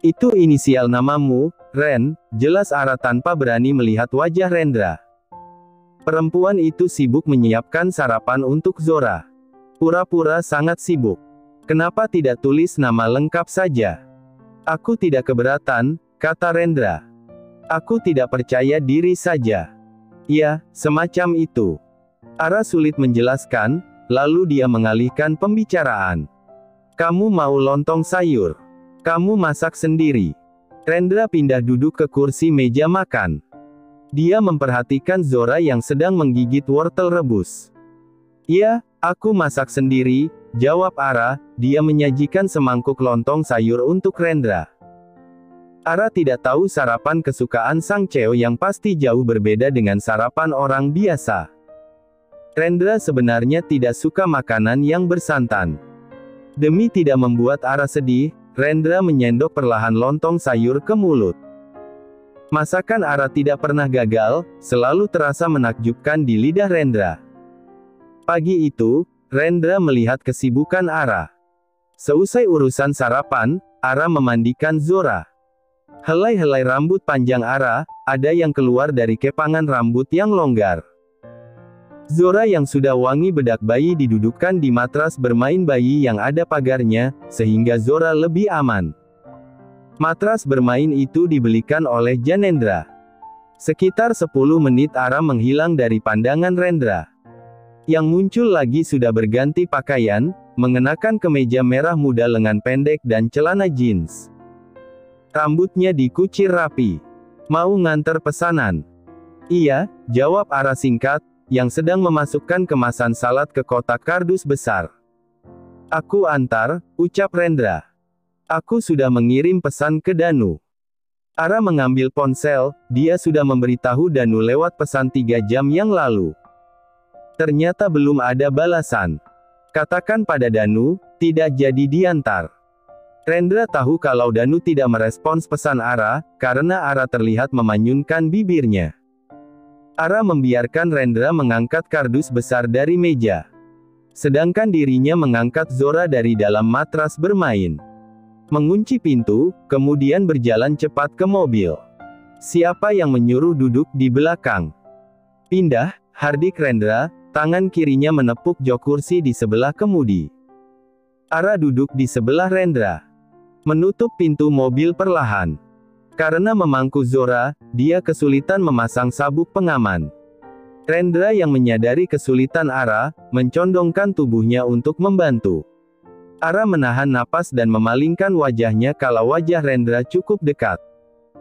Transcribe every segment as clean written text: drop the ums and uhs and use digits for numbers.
Itu inisial namamu, Ren, jelas Ara tanpa berani melihat wajah Rendra. Perempuan itu sibuk menyiapkan sarapan untuk Zora. Pura-pura sangat sibuk. Kenapa tidak tulis nama lengkap saja? Aku tidak keberatan, kata Rendra. Aku tidak percaya diri saja. Ya, semacam itu. Ara sulit menjelaskan, lalu dia mengalihkan pembicaraan. Kamu mau lontong sayur? Kamu masak sendiri? Rendra pindah duduk ke kursi meja makan. Dia memperhatikan Zora yang sedang menggigit wortel rebus. Ya, aku masak sendiri, jawab Ara. Dia menyajikan semangkuk lontong sayur untuk Rendra. Ara tidak tahu sarapan kesukaan Sang Cheo yang pasti jauh berbeda dengan sarapan orang biasa. Rendra sebenarnya tidak suka makanan yang bersantan. Demi tidak membuat Ara sedih, Rendra menyendok perlahan lontong sayur ke mulut. Masakan Ara tidak pernah gagal, selalu terasa menakjubkan di lidah Rendra. Pagi itu, Rendra melihat kesibukan Ara. Seusai urusan sarapan, Ara memandikan Zora. Helai-helai rambut panjang Ara, ada yang keluar dari kepangan rambut yang longgar. Zora yang sudah wangi bedak bayi didudukkan di matras bermain bayi yang ada pagarnya, sehingga Zora lebih aman. Matras bermain itu dibelikan oleh Janendra. Sekitar 10 menit Ara menghilang dari pandangan Rendra. Yang muncul lagi sudah berganti pakaian, mengenakan kemeja merah muda lengan pendek dan celana jeans. Rambutnya dikucir rapi. Mau nganter pesanan? Iya, jawab Ara singkat, yang sedang memasukkan kemasan salad ke kotak kardus besar. Aku antar, ucap Rendra. Aku sudah mengirim pesan ke Danu. Ara mengambil ponsel, dia sudah memberitahu Danu lewat pesan 3 jam yang lalu. Ternyata belum ada balasan. Katakan pada Danu, tidak jadi diantar. Rendra tahu kalau Danu tidak merespons pesan Ara, karena Ara terlihat memanyunkan bibirnya. Ara membiarkan Rendra mengangkat kardus besar dari meja. Sedangkan dirinya mengangkat Zora dari dalam matras bermain. Mengunci pintu, kemudian berjalan cepat ke mobil. Siapa yang menyuruh duduk di belakang? Pindah, hardik Rendra, tangan kirinya menepuk jok kursi di sebelah kemudi. Ara duduk di sebelah Rendra. Menutup pintu mobil perlahan. Karena memangku Zora, dia kesulitan memasang sabuk pengaman. Rendra yang menyadari kesulitan Ara, mencondongkan tubuhnya untuk membantu. Ara menahan napas dan memalingkan wajahnya kalau wajah Rendra cukup dekat.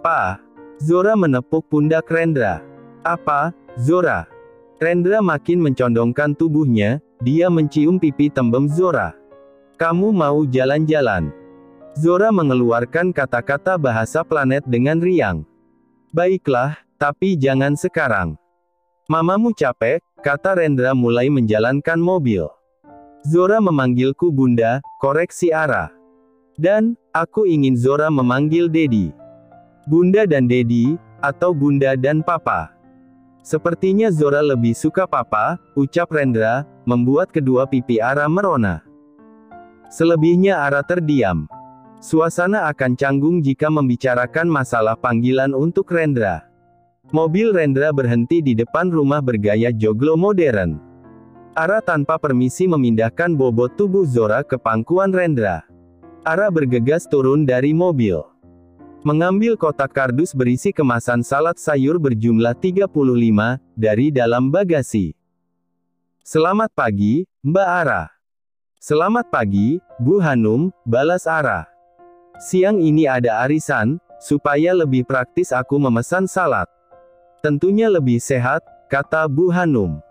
"Pa." Zora menepuk pundak Rendra. "Apa, Zora?" Rendra makin mencondongkan tubuhnya, dia mencium pipi tembem Zora. "Kamu mau jalan-jalan?" Zora mengeluarkan kata-kata bahasa planet dengan riang. "Baiklah, tapi jangan sekarang. Mamamu capek," kata Rendra mulai menjalankan mobil. "Zora memanggilku Bunda," koreksi Ara. "Dan, aku ingin Zora memanggil Dedi. Bunda dan Dedi, atau Bunda dan Papa." "Sepertinya Zora lebih suka Papa," ucap Rendra, membuat kedua pipi Ara merona. Selebihnya Ara terdiam. Suasana akan canggung jika membicarakan masalah panggilan untuk Rendra. Mobil Rendra berhenti di depan rumah bergaya joglo modern. Ara tanpa permisi memindahkan bobot tubuh Zora ke pangkuan Rendra. Ara bergegas turun dari mobil. Mengambil kotak kardus berisi kemasan salad sayur berjumlah 35, dari dalam bagasi. "Selamat pagi, Mbak Ara." "Selamat pagi, Bu Hanum," balas Ara. "Siang ini ada arisan, supaya lebih praktis aku memesan salad." "Tentunya lebih sehat," kata Bu Hanum.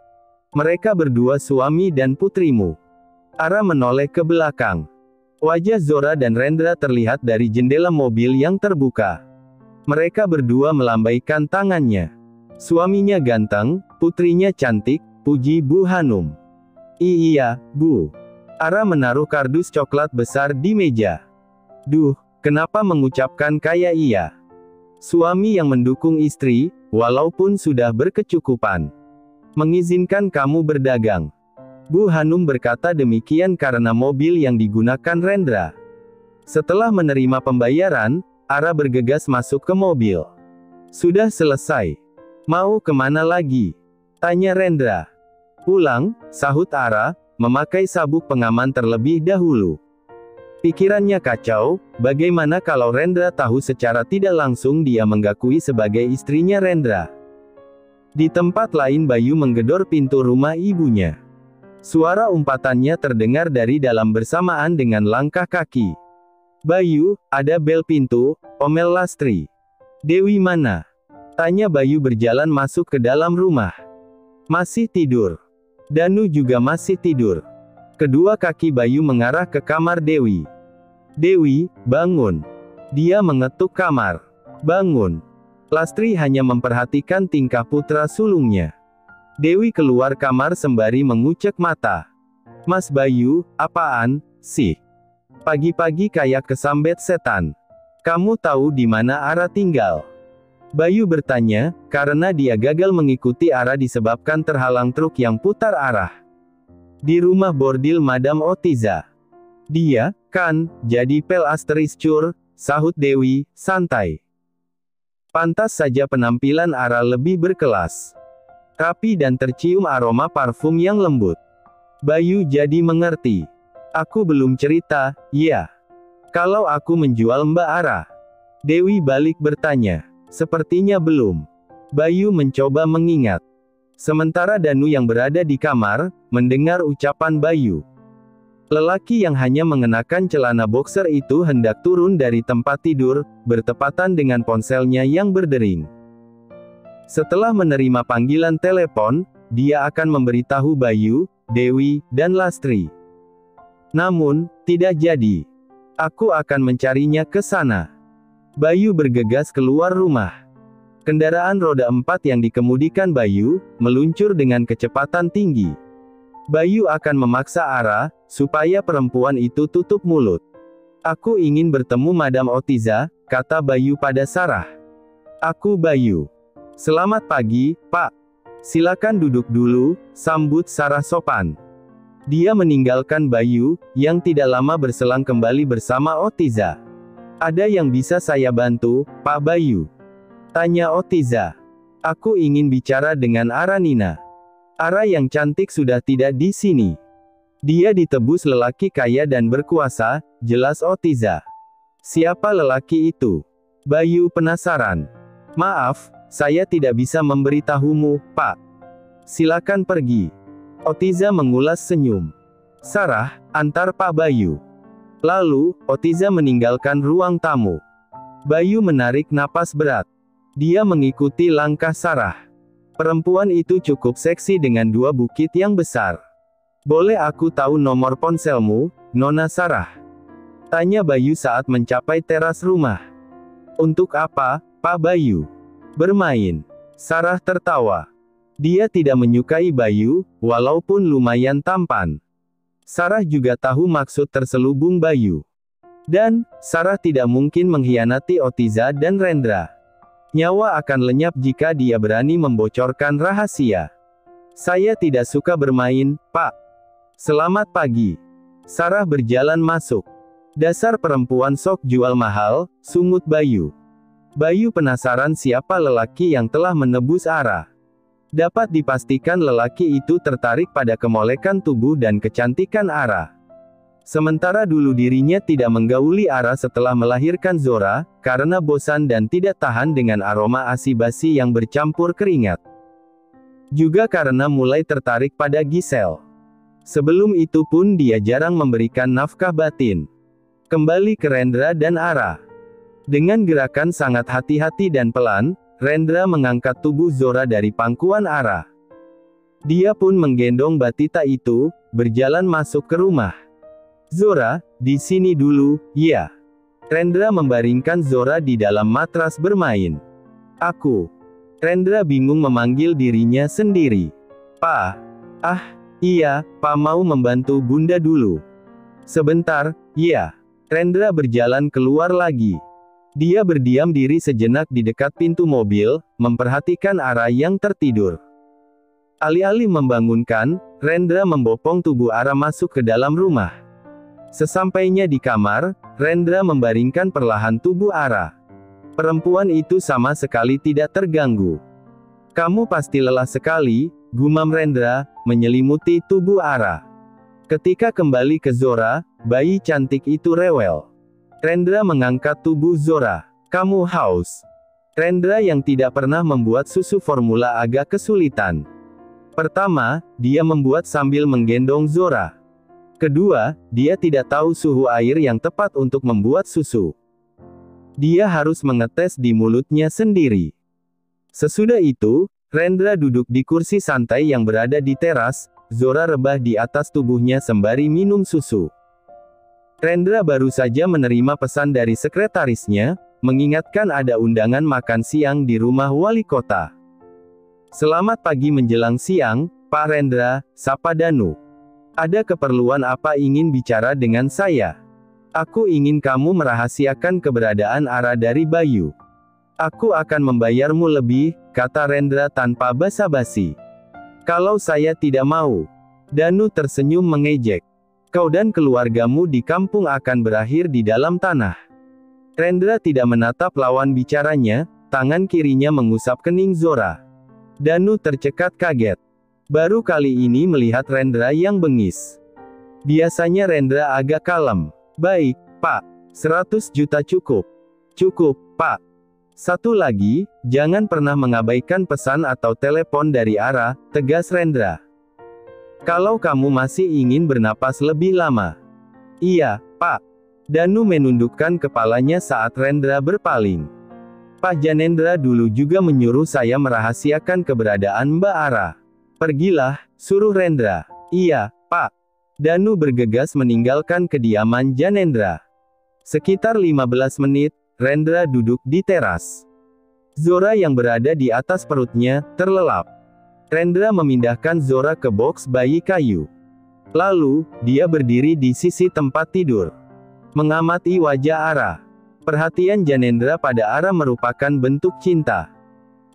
"Mereka berdua suami dan putrimu." Ara menoleh ke belakang. Wajah Zora dan Rendra terlihat dari jendela mobil yang terbuka. Mereka berdua melambaikan tangannya. "Suaminya ganteng, putrinya cantik," puji Bu Hanum. "Iya, Bu." Ara menaruh kardus coklat besar di meja. "Duh, kenapa mengucapkan kayak iya? Suami yang mendukung istri, walaupun sudah berkecukupan. Mengizinkan kamu berdagang." Bu Hanum berkata demikian karena mobil yang digunakan Rendra. Setelah menerima pembayaran, Ara bergegas masuk ke mobil. Sudah selesai. Mau kemana lagi? Tanya Rendra. Pulang, sahut Ara, memakai sabuk pengaman terlebih dahulu. Pikirannya kacau, bagaimana kalau Rendra tahu secara tidak langsung dia mengakui sebagai istrinya Rendra. Di tempat lain Bayu menggedor pintu rumah ibunya. Suara umpatannya terdengar dari dalam bersamaan dengan langkah kaki. Bayu, ada bel pintu, omel Lastri. Dewi mana? Tanya Bayu berjalan masuk ke dalam rumah. Masih tidur. Danu juga masih tidur. Kedua kaki Bayu mengarah ke kamar Dewi. Dewi, bangun. Dia mengetuk kamar. Bangun. Lastri hanya memperhatikan tingkah putra sulungnya. Dewi keluar kamar sembari mengucek mata. Mas Bayu, apaan sih? Pagi-pagi kayak kesambet setan. Kamu tahu di mana Ara tinggal? Bayu bertanya, karena dia gagal mengikuti Ara disebabkan terhalang truk yang putar arah. Di rumah bordil Madam Otiza. Dia, kan, jadi pel asteriscur, sahut Dewi, santai. Pantas saja penampilan Ara lebih berkelas. Rapi dan tercium aroma parfum yang lembut. Bayu jadi mengerti. Aku belum cerita, ya. Kalau aku menjual Mbak Ara. Dewi balik bertanya. Sepertinya belum. Bayu mencoba mengingat. Sementara Danu yang berada di kamar, mendengar ucapan Bayu. Lelaki yang hanya mengenakan celana boxer itu hendak turun dari tempat tidur, bertepatan dengan ponselnya yang berdering. Setelah menerima panggilan telepon, dia akan memberitahu Bayu, Dewi, dan Lastri. Namun, tidak jadi. Aku akan mencarinya ke sana. Bayu bergegas keluar rumah. Kendaraan roda 4 yang dikemudikan Bayu, meluncur dengan kecepatan tinggi. Bayu akan memaksa Ara, supaya perempuan itu tutup mulut. Aku ingin bertemu Madam Otiza, kata Bayu pada Sarah. Aku Bayu. Selamat pagi, Pak. Silakan duduk dulu, sambut Sarah sopan. Dia meninggalkan Bayu, yang tidak lama berselang kembali bersama Otiza. Ada yang bisa saya bantu, Pak Bayu? Tanya Otiza. Aku ingin bicara dengan Ara Nina. Ara yang cantik sudah tidak di sini. Dia ditebus lelaki kaya dan berkuasa, jelas Otiza. Siapa lelaki itu? Bayu penasaran. Maaf, saya tidak bisa memberitahumu, Pak. Silakan pergi. Otiza mengulas senyum. Sarah, antar Pak Bayu. Lalu, Otiza meninggalkan ruang tamu. Bayu menarik napas berat. Dia mengikuti langkah Sarah. Perempuan itu cukup seksi dengan dua bukit yang besar. Boleh aku tahu nomor ponselmu, Nona Sarah? Tanya Bayu saat mencapai teras rumah. Untuk apa, Pak Bayu? Bermain. Sarah tertawa. Dia tidak menyukai Bayu, walaupun lumayan tampan. Sarah juga tahu maksud terselubung Bayu. Dan, Sarah tidak mungkin mengkhianati Otiza dan Rendra. Nyawa akan lenyap jika dia berani membocorkan rahasia. Saya tidak suka bermain, Pak. Selamat pagi. Sarah berjalan masuk. Dasar perempuan sok jual mahal, sungut Bayu. Bayu penasaran siapa lelaki yang telah menebus Ara. Dapat dipastikan lelaki itu tertarik pada kemolekan tubuh dan kecantikan Ara. Sementara dulu dirinya tidak menggauli Ara setelah melahirkan Zora, karena bosan dan tidak tahan dengan aroma asi-basi yang bercampur keringat. Juga karena mulai tertarik pada Giselle. Sebelum itu pun dia jarang memberikan nafkah batin. Kembali ke Rendra dan Ara. Dengan gerakan sangat hati-hati dan pelan, Rendra mengangkat tubuh Zora dari pangkuan Ara. Dia pun menggendong batita itu, berjalan masuk ke rumah. Zora, di sini dulu, ya. Rendra membaringkan Zora di dalam matras bermain. Aku. Rendra bingung memanggil dirinya sendiri. Pa. Ah, iya, Pa mau membantu Bunda dulu. Sebentar, ya. Rendra berjalan keluar lagi. Dia berdiam diri sejenak di dekat pintu mobil, memperhatikan Ara yang tertidur. Alih-alih membangunkan, Rendra membopong tubuh Ara masuk ke dalam rumah. Sesampainya di kamar, Rendra membaringkan perlahan tubuh Ara. Perempuan itu sama sekali tidak terganggu. Kamu pasti lelah sekali, gumam Rendra, menyelimuti tubuh Ara. Ketika kembali ke Zora, bayi cantik itu rewel. Rendra mengangkat tubuh Zora. Kamu haus. Rendra yang tidak pernah membuat susu formula agak kesulitan. Pertama, dia membuat sambil menggendong Zora. Kedua, dia tidak tahu suhu air yang tepat untuk membuat susu. Dia harus mengetes di mulutnya sendiri. Sesudah itu, Rendra duduk di kursi santai yang berada di teras, Zora rebah di atas tubuhnya sembari minum susu. Rendra baru saja menerima pesan dari sekretarisnya, mengingatkan ada undangan makan siang di rumah wali kota. Selamat pagi menjelang siang, Pak Rendra, sapa Danu. Ada keperluan apa ingin bicara dengan saya? Aku ingin kamu merahasiakan keberadaan Ara dari Bayu. Aku akan membayarmu lebih, kata Rendra tanpa basa-basi. Kalau saya tidak mau. Danu tersenyum mengejek. Kau dan keluargamu di kampung akan berakhir di dalam tanah. Rendra tidak menatap lawan bicaranya, tangan kirinya mengusap kening Zora. Danu tercekat kaget. Baru kali ini melihat Rendra yang bengis. Biasanya Rendra agak kalem. Baik, Pak. 100 juta cukup. Cukup, Pak. Satu lagi, jangan pernah mengabaikan pesan atau telepon dari Ara, tegas Rendra. Kalau kamu masih ingin bernapas lebih lama. Iya, Pak. Danu menundukkan kepalanya saat Rendra berpaling. Pak Janendra dulu juga menyuruh saya merahasiakan keberadaan Mbak Ara. Pergilah, suruh Rendra. Iya, Pak. Danu bergegas meninggalkan kediaman Janendra. Sekitar 15 menit, Rendra duduk di teras. Zora yang berada di atas perutnya, terlelap. Rendra memindahkan Zora ke boks bayi kayu. Lalu, dia berdiri di sisi tempat tidur. Mengamati wajah Ara. Perhatian Janendra pada Ara merupakan bentuk cinta.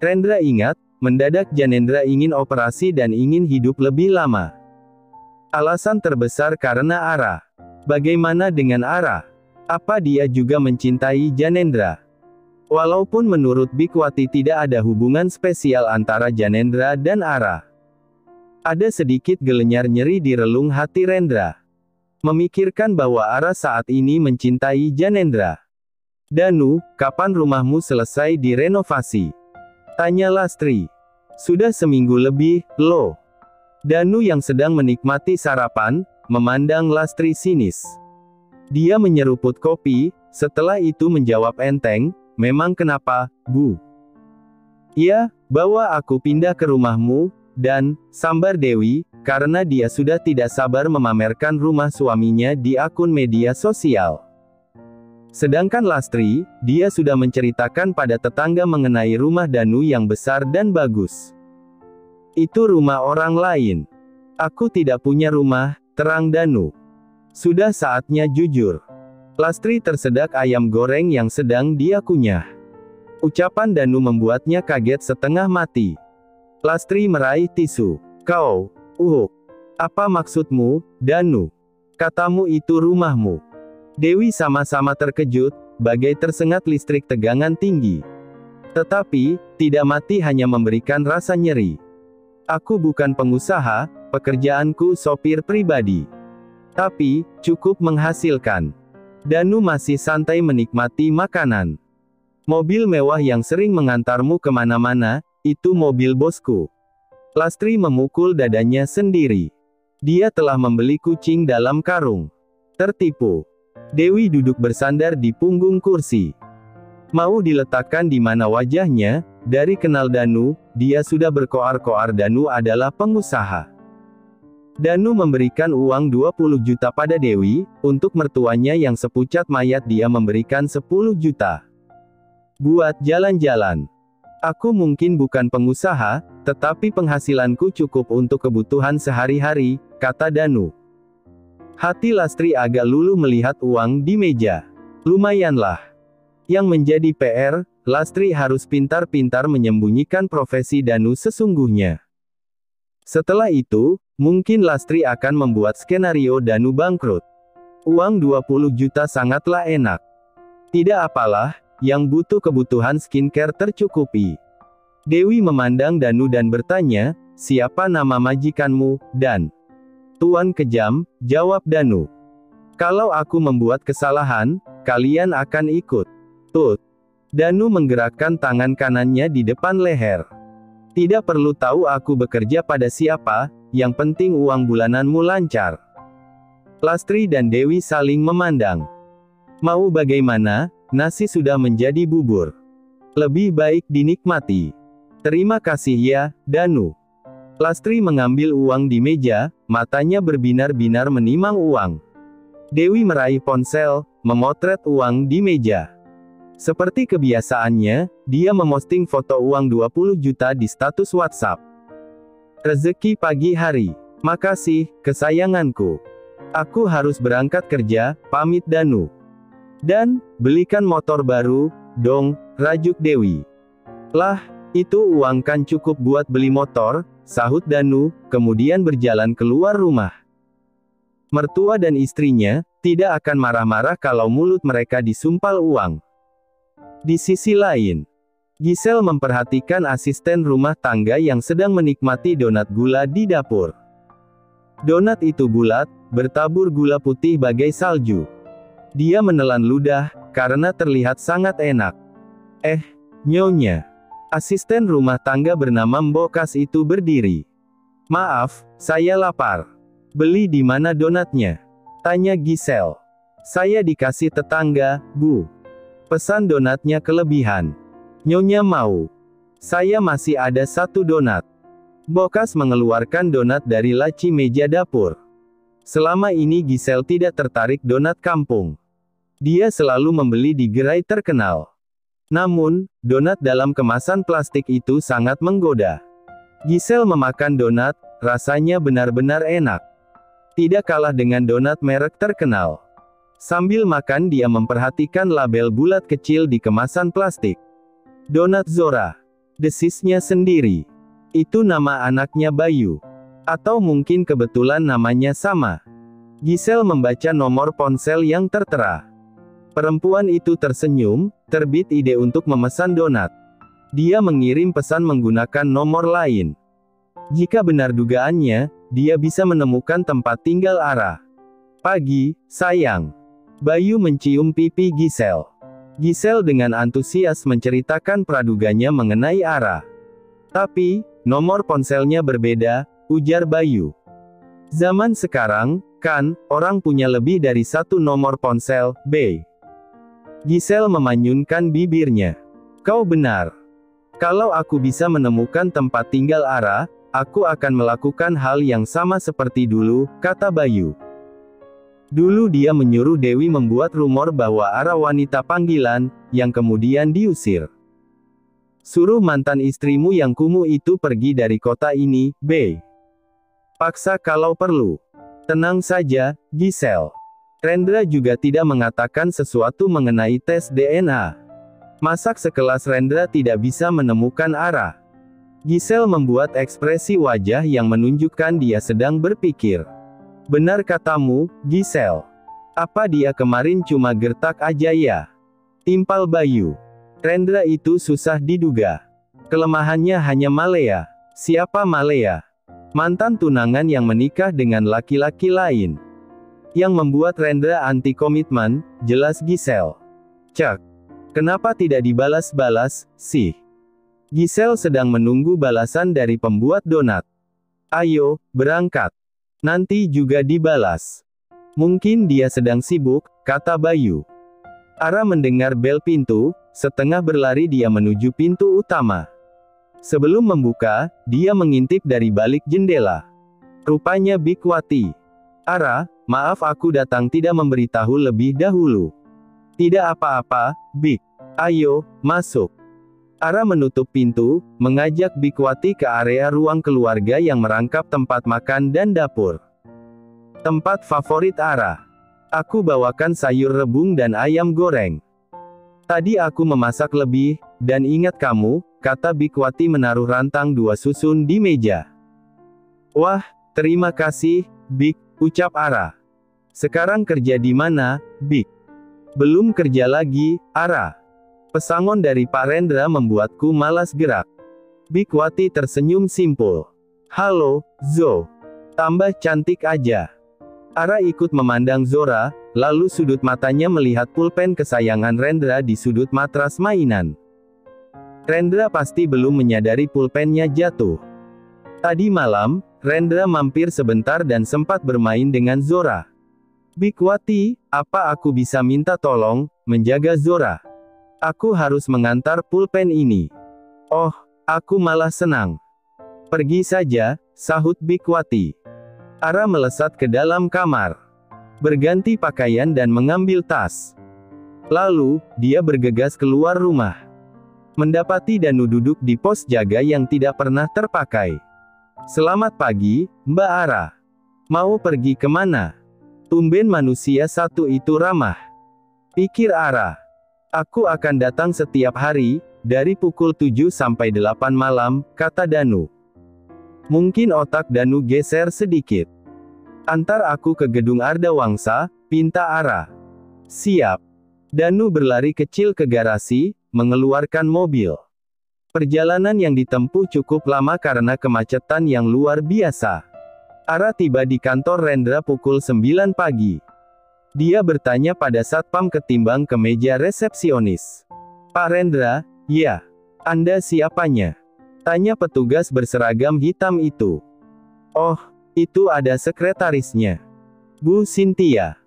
Rendra ingat, mendadak Janendra ingin operasi dan ingin hidup lebih lama. Alasan terbesar karena Ara. Bagaimana dengan Ara? Apa dia juga mencintai Janendra? Walaupun menurut Bikwati tidak ada hubungan spesial antara Janendra dan Ara. Ada sedikit gelenyar nyeri di relung hati Rendra. Memikirkan bahwa Ara saat ini mencintai Janendra. Danu, kapan rumahmu selesai direnovasi? Tanya Lastri. Sudah seminggu lebih, loh. Danu yang sedang menikmati sarapan, memandang Lastri sinis. Dia menyeruput kopi, setelah itu menjawab enteng, memang kenapa, Bu? Ya, bawa aku pindah ke rumahmu, dan, sambar Dewi, karena dia sudah tidak sabar memamerkan rumah suaminya di akun media sosial. Sedangkan Lastri, dia sudah menceritakan pada tetangga mengenai rumah Danu yang besar dan bagus. Itu rumah orang lain. Aku tidak punya rumah, terang Danu. Sudah saatnya jujur. Lastri tersedak ayam goreng yang sedang dia kunyah. Ucapan Danu membuatnya kaget setengah mati. Lastri meraih tisu. Kau, apa maksudmu, Danu? Katamu itu rumahmu. Dewi sama-sama terkejut, bagai tersengat listrik tegangan tinggi. Tetapi, tidak mati hanya memberikan rasa nyeri. Aku bukan pengusaha, pekerjaanku sopir pribadi. Tapi, cukup menghasilkan. Danu masih santai menikmati makanan. Mobil mewah yang sering mengantarmu kemana-mana, itu mobil bosku. Lastri memukul dadanya sendiri. Dia telah membeli kucing dalam karung. Tertipu. Dewi duduk bersandar di punggung kursi. Mau diletakkan di mana wajahnya, dari kenal Danu, dia sudah berkoar-koar Danu adalah pengusaha. Danu memberikan uang 20 juta pada Dewi, untuk mertuanya yang sepucat mayat dia memberikan 10 juta. Buat jalan-jalan. Aku mungkin bukan pengusaha, tetapi penghasilanku cukup untuk kebutuhan sehari-hari, kata Danu. Hati Lastri agak luluh melihat uang di meja. Lumayanlah. Yang menjadi PR, Lastri harus pintar-pintar menyembunyikan profesi Danu sesungguhnya. Setelah itu, mungkin Lastri akan membuat skenario Danu bangkrut. Uang 20 juta sangatlah enak. Tidak apalah, yang butuh kebutuhan skincare tercukupi. Dewi memandang Danu dan bertanya, siapa nama majikanmu, Dan? Tuan kejam, jawab Danu. Kalau aku membuat kesalahan, kalian akan ikut. Tut. Danu menggerakkan tangan kanannya di depan leher. Tidak perlu tahu aku bekerja pada siapa, yang penting uang bulananmu lancar. Lastri dan Dewi saling memandang. Mau bagaimana, nasi sudah menjadi bubur. Lebih baik dinikmati. Terima kasih ya, Danu. Lastri mengambil uang di meja, matanya berbinar-binar menimang uang. Dewi meraih ponsel, memotret uang di meja. Seperti kebiasaannya, dia memosting foto uang 20 juta di status WhatsApp. Rezeki pagi hari. Makasih, kesayanganku. Aku harus berangkat kerja, pamit Danu. Dan, belikan motor baru, dong, rajuk Dewi. Lah, itu uang kan cukup buat beli motor, sahut Danu, kemudian berjalan keluar rumah. Mertua dan istrinya, tidak akan marah-marah kalau mulut mereka disumpal uang. Di sisi lain, Giselle memperhatikan asisten rumah tangga yang sedang menikmati donat gula di dapur. Donat itu bulat, bertabur gula putih bagai salju. Dia menelan ludah, karena terlihat sangat enak. Nyonya. Asisten rumah tangga bernama Mbokas itu berdiri. Maaf, saya lapar. Beli di mana donatnya? Tanya Giselle. Saya dikasih tetangga, Bu. Pesan donatnya kelebihan. Nyonya mau? Saya masih ada 1 donat. Mbokas mengeluarkan donat dari laci meja dapur. Selama ini Giselle tidak tertarik donat kampung. Dia selalu membeli di gerai terkenal. Namun, donat dalam kemasan plastik itu sangat menggoda. Giselle memakan donat, rasanya benar-benar enak. Tidak kalah dengan donat merek terkenal. Sambil makan dia memperhatikan label bulat kecil di kemasan plastik. Donat Zora. Desisnya sendiri. Itu nama anaknya Bayu. Atau mungkin kebetulan namanya sama. Giselle membaca nomor ponsel yang tertera. Perempuan itu tersenyum, terbit ide untuk memesan donat. Dia mengirim pesan menggunakan nomor lain. Jika benar dugaannya, dia bisa menemukan tempat tinggal Ara. Pagi, sayang. Bayu mencium pipi Giselle. Giselle dengan antusias menceritakan praduganya mengenai Ara. Tapi, nomor ponselnya berbeda, ujar Bayu. Zaman sekarang, kan, orang punya lebih dari 1 nomor ponsel, B. Giselle memanyunkan bibirnya. Kau benar. Kalau aku bisa menemukan tempat tinggal Ara, aku akan melakukan hal yang sama seperti dulu, kata Bayu. Dulu dia menyuruh Dewi membuat rumor bahwa Ara wanita panggilan, yang kemudian diusir. Suruh mantan istrimu yang kumuh itu pergi dari kota ini, B. Paksa kalau perlu. Tenang saja, Giselle. Rendra juga tidak mengatakan sesuatu mengenai tes DNA. Masak sekelas Rendra tidak bisa menemukan Ara. Giselle membuat ekspresi wajah yang menunjukkan dia sedang berpikir. Benar katamu, Giselle. Apa dia kemarin cuma gertak aja ya? Timpal Bayu. Rendra itu susah diduga. Kelemahannya hanya Malea. Siapa Malea? Mantan tunangan yang menikah dengan laki-laki lain. Yang membuat Rendra anti komitmen, jelas Giselle. Cek. Kenapa tidak dibalas-balas, sih? Giselle sedang menunggu balasan dari pembuat donat. Ayo, berangkat. Nanti juga dibalas. Mungkin dia sedang sibuk, kata Bayu. Ara mendengar bel pintu, setengah berlari dia menuju pintu utama. Sebelum membuka, dia mengintip dari balik jendela. Rupanya Bikwati. Ara, maaf aku datang tidak memberitahu lebih dahulu. Tidak apa-apa, Bik. Ayo, masuk. Ara menutup pintu, mengajak Bikwati ke area ruang keluarga yang merangkap tempat makan dan dapur. Tempat favorit Ara. Aku bawakan sayur rebung dan ayam goreng. Tadi aku memasak lebih, dan ingat kamu, kata Bikwati menaruh rantang 2 susun di meja. Wah, terima kasih, Bik, ucap Ara. Sekarang kerja di mana, Big? Belum kerja lagi, Ara. Pesangon dari Pak Rendra membuatku malas gerak. Big Wati tersenyum simpul. Halo, Zo. Tambah cantik aja. Ara ikut memandang Zora, lalu sudut matanya melihat pulpen kesayangan Rendra di sudut matras mainan. Rendra pasti belum menyadari pulpennya jatuh. Tadi malam, Rendra mampir sebentar dan sempat bermain dengan Zora. Big Wati, apa aku bisa minta tolong, menjaga Zora? Aku harus mengantar pulpen ini. Oh, aku malah senang. Pergi saja, sahut Big Wati. Ara melesat ke dalam kamar. Berganti pakaian dan mengambil tas. Lalu, dia bergegas keluar rumah. Mendapati Danu duduk di pos jaga yang tidak pernah terpakai. Selamat pagi, Mbak Ara. Mau pergi kemana? Tumben manusia satu itu ramah. Pikir Ara. Aku akan datang setiap hari, dari pukul 7 sampai 8 malam, kata Danu. Mungkin otak Danu geser sedikit. Antar aku ke gedung Arda Wangsa, pinta Ara. Siap. Danu berlari kecil ke garasi, mengeluarkan mobil. Perjalanan yang ditempuh cukup lama karena kemacetan yang luar biasa. Ara tiba di kantor Rendra pukul 9 pagi. Dia bertanya pada satpam ketimbang ke meja resepsionis. Pak Rendra, ya. Anda siapanya? Tanya petugas berseragam hitam itu. Oh, itu ada sekretarisnya. Bu Cynthia.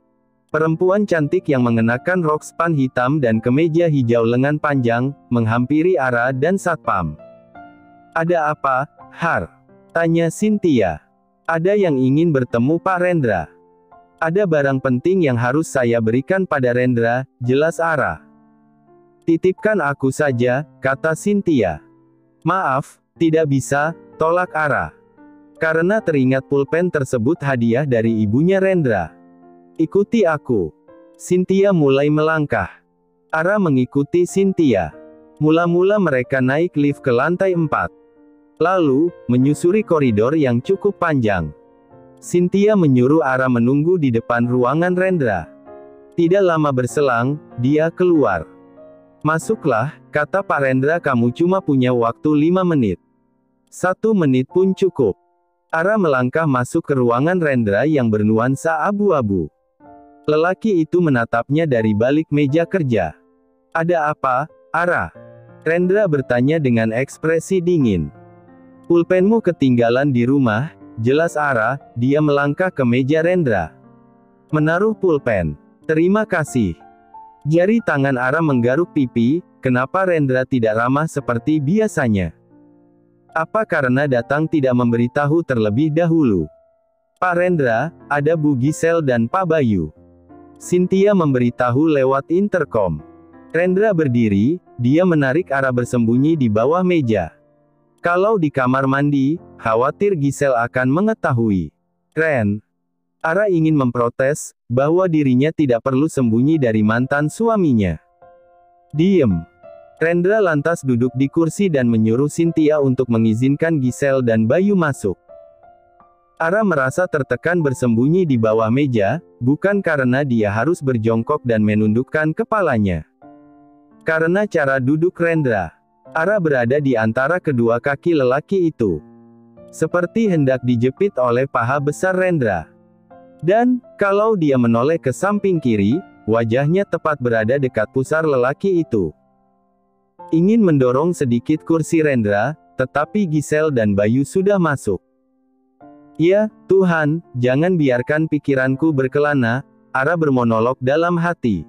Perempuan cantik yang mengenakan rok span hitam dan kemeja hijau lengan panjang, menghampiri Ara dan satpam. Ada apa, Har? Tanya Cynthia. Ada yang ingin bertemu Pak Rendra. Ada barang penting yang harus saya berikan pada Rendra, jelas Ara. Titipkan aku saja, kata Cynthia. Maaf, tidak bisa, tolak Ara. Karena teringat pulpen tersebut hadiah dari ibunya Rendra. Ikuti aku. Cynthia mulai melangkah. Ara mengikuti Cynthia. Mula-mula mereka naik lift ke lantai 4. Lalu, menyusuri koridor yang cukup panjang. Cynthia menyuruh Ara menunggu di depan ruangan Rendra. Tidak lama berselang, dia keluar. Masuklah, kata Pak Rendra, kamu cuma punya waktu 5 menit. 1 menit pun cukup. Ara melangkah masuk ke ruangan Rendra yang bernuansa abu-abu. Lelaki itu menatapnya dari balik meja kerja. Ada apa, Ara? Rendra bertanya dengan ekspresi dingin. Pulpenmu ketinggalan di rumah, jelas Ara. Dia melangkah ke meja Rendra. Menaruh pulpen. Terima kasih. Jari tangan Ara menggaruk pipi. Kenapa Rendra tidak ramah seperti biasanya? Apa karena datang tidak memberitahu terlebih dahulu? Pak Rendra, ada Bu Gisel dan Pak Bayu. Cynthia memberitahu lewat intercom. Rendra berdiri, dia menarik Ara bersembunyi di bawah meja. Kalau di kamar mandi, khawatir Gisel akan mengetahui. Ren. Ara ingin memprotes, bahwa dirinya tidak perlu sembunyi dari mantan suaminya. Diem. Rendra lantas duduk di kursi dan menyuruh Cynthia untuk mengizinkan Gisel dan Bayu masuk. Ara merasa tertekan bersembunyi di bawah meja, bukan karena dia harus berjongkok dan menundukkan kepalanya. Karena cara duduk Rendra. Ara berada di antara kedua kaki lelaki itu. Seperti hendak dijepit oleh paha besar Rendra. Dan, kalau dia menoleh ke samping kiri, wajahnya tepat berada dekat pusar lelaki itu. Ingin mendorong sedikit kursi Rendra, tetapi Gisel dan Bayu sudah masuk. Ya, Tuhan, jangan biarkan pikiranku berkelana, Ara bermonolog dalam hati.